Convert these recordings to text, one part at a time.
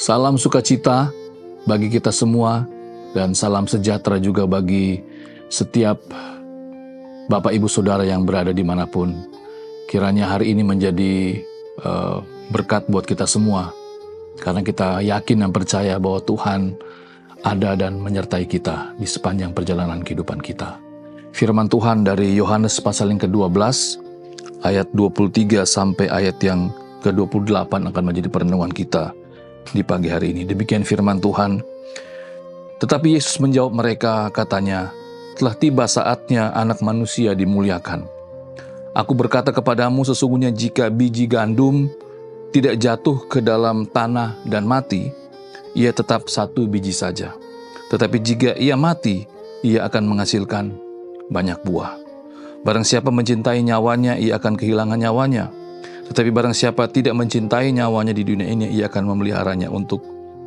Salam sukacita bagi kita semua dan salam sejahtera juga bagi setiap Bapak Ibu Saudara yang berada dimanapun. Kiranya hari ini menjadi berkat buat kita semua karena kita yakin dan percaya bahwa Tuhan ada dan menyertai kita di sepanjang perjalanan kehidupan kita. Firman Tuhan dari Yohanes pasal yang ke-12 ayat 23 sampai ayat yang ke-28 akan menjadi perenungan kita di pagi hari ini. Demikian firman Tuhan. Tetapi Yesus menjawab mereka, katanya, telah tiba saatnya anak manusia dimuliakan. Aku berkata kepadamu, sesungguhnya jika biji gandum tidak jatuh ke dalam tanah dan mati, ia tetap satu biji saja. Tetapi jika ia mati, ia akan menghasilkan banyak buah. Barang siapa mencintai nyawanya, ia akan kehilangan nyawanya. Tetapi barang siapa tidak mencintai nyawanya di dunia ini, ia akan memeliharanya untuk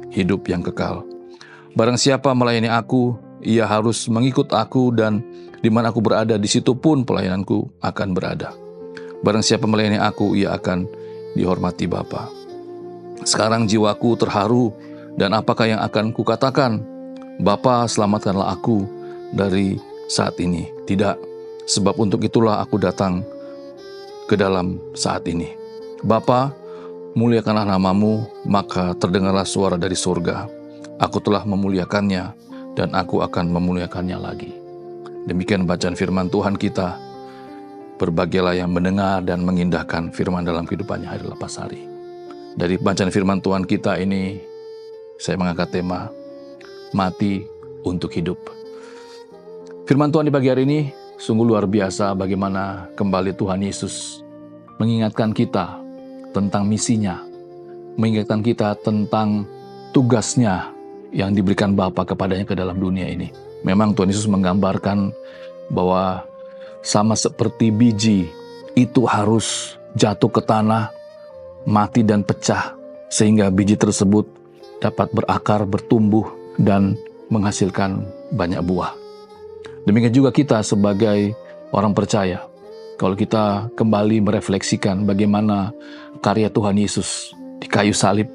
hidup yang kekal. Barang siapa melayani aku, ia harus mengikut aku, dan di mana aku berada, di situ pun pelayananku akan berada. Barang siapa melayani aku, ia akan dihormati Bapa. Sekarang jiwaku terharu, dan apakah yang akan kukatakan? Bapa, selamatkanlah aku dari saat ini. Tidak, sebab untuk itulah aku datang ke dalam saat ini. Bapa, muliakanlah namamu, maka terdengarlah suara dari surga. Aku telah memuliakannya, dan aku akan memuliakannya lagi. Demikian bacaan firman Tuhan kita. Berbahagialah yang mendengar dan mengindahkan firman dalam kehidupannya hari lepas hari. Dari bacaan firman Tuhan kita ini, saya mengangkat tema, mati untuk hidup. Firman Tuhan di pagi hari ini sungguh luar biasa bagaimana kembali Tuhan Yesus mengingatkan kita tentang misinya, mengingatkan kita tentang tugasnya yang diberikan Bapa kepadanya ke dalam dunia ini. Memang Tuhan Yesus menggambarkan bahwa sama seperti biji itu harus jatuh ke tanah, mati dan pecah, sehingga biji tersebut dapat berakar, bertumbuh, dan menghasilkan banyak buah. Demikian juga kita sebagai orang percaya. Kalau kita kembali merefleksikan bagaimana karya Tuhan Yesus di kayu salib,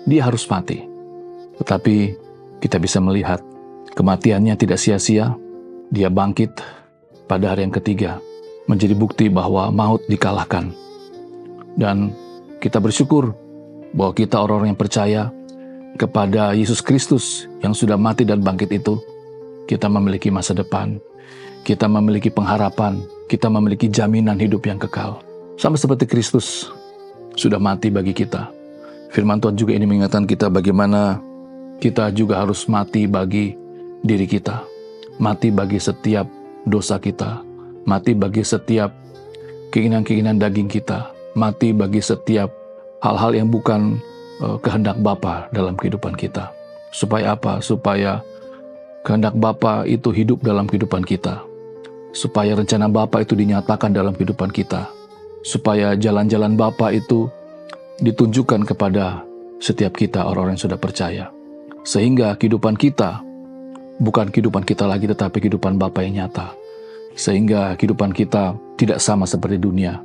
dia harus mati. Tetapi kita bisa melihat kematiannya tidak sia-sia. Dia bangkit pada hari yang ketiga, menjadi bukti bahwa maut dikalahkan. Dan kita bersyukur bahwa kita orang-orang yang percaya kepada Yesus Kristus yang sudah mati dan bangkit itu, kita memiliki masa depan, kita memiliki pengharapan, kita memiliki jaminan hidup yang kekal. Sama seperti Kristus sudah mati bagi kita. Firman Tuhan juga ini mengingatkan kita bagaimana kita juga harus mati bagi diri kita. Mati bagi setiap dosa kita. Mati bagi setiap keinginan-keinginan daging kita. Mati bagi setiap hal-hal yang bukan kehendak Bapa dalam kehidupan kita. Supaya apa? Supaya kehendak Bapa itu hidup dalam kehidupan kita. Supaya rencana Bapa itu dinyatakan dalam kehidupan kita. Supaya jalan-jalan Bapa itu ditunjukkan kepada setiap kita orang-orang yang sudah percaya. Sehingga kehidupan kita bukan kehidupan kita lagi, tetapi kehidupan Bapa yang nyata. Sehingga kehidupan kita tidak sama seperti dunia,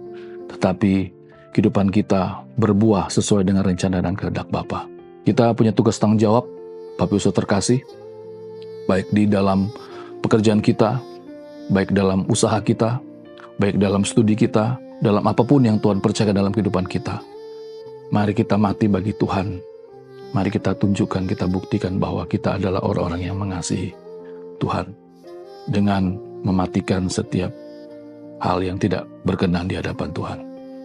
tetapi kehidupan kita berbuah sesuai dengan rencana dan kehendak Bapa. Kita punya tugas tanggung jawab, Bapak Ibu terkasih, baik di dalam pekerjaan kita, baik dalam usaha kita, baik dalam studi kita, dalam apapun yang Tuhan percayakan dalam kehidupan kita. Mari kita mati bagi Tuhan. Mari kita tunjukkan, kita buktikan bahwa kita adalah orang-orang yang mengasihi Tuhan dengan mematikan setiap hal yang tidak berkenan di hadapan Tuhan.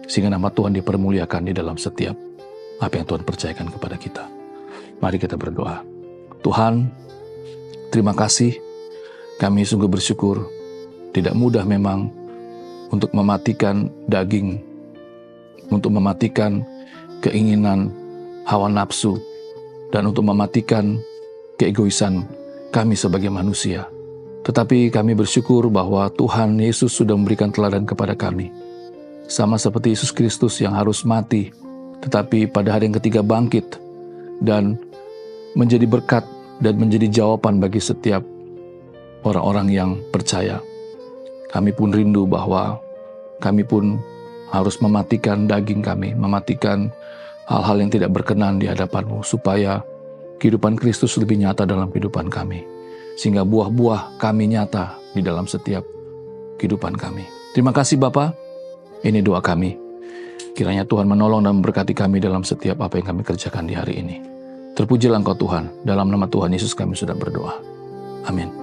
Sehingga nama Tuhan dipermuliakan di dalam setiap apa yang Tuhan percayakan kepada kita. Mari kita berdoa. Tuhan, terima kasih. Kami sungguh bersyukur. Tidak mudah memang untuk mematikan daging, untuk mematikan keinginan hawa nafsu, dan untuk mematikan keegoisan kami sebagai manusia. Tetapi kami bersyukur bahwa Tuhan Yesus sudah memberikan teladan kepada kami. Sama seperti Yesus Kristus yang harus mati, tetapi pada hari yang ketiga bangkit dan menjadi berkat dan menjadi jawaban bagi setiap orang-orang yang percaya. Kami pun rindu bahwa kami pun harus mematikan daging kami, mematikan hal-hal yang tidak berkenan di hadapan-Mu, supaya kehidupan Kristus lebih nyata dalam kehidupan kami, sehingga buah-buah kami nyata di dalam setiap kehidupan kami. Terima kasih Bapa, ini doa kami. Kiranya Tuhan menolong dan memberkati kami dalam setiap apa yang kami kerjakan di hari ini. Terpujilah Engkau Tuhan, dalam nama Tuhan Yesus kami sudah berdoa. Amin.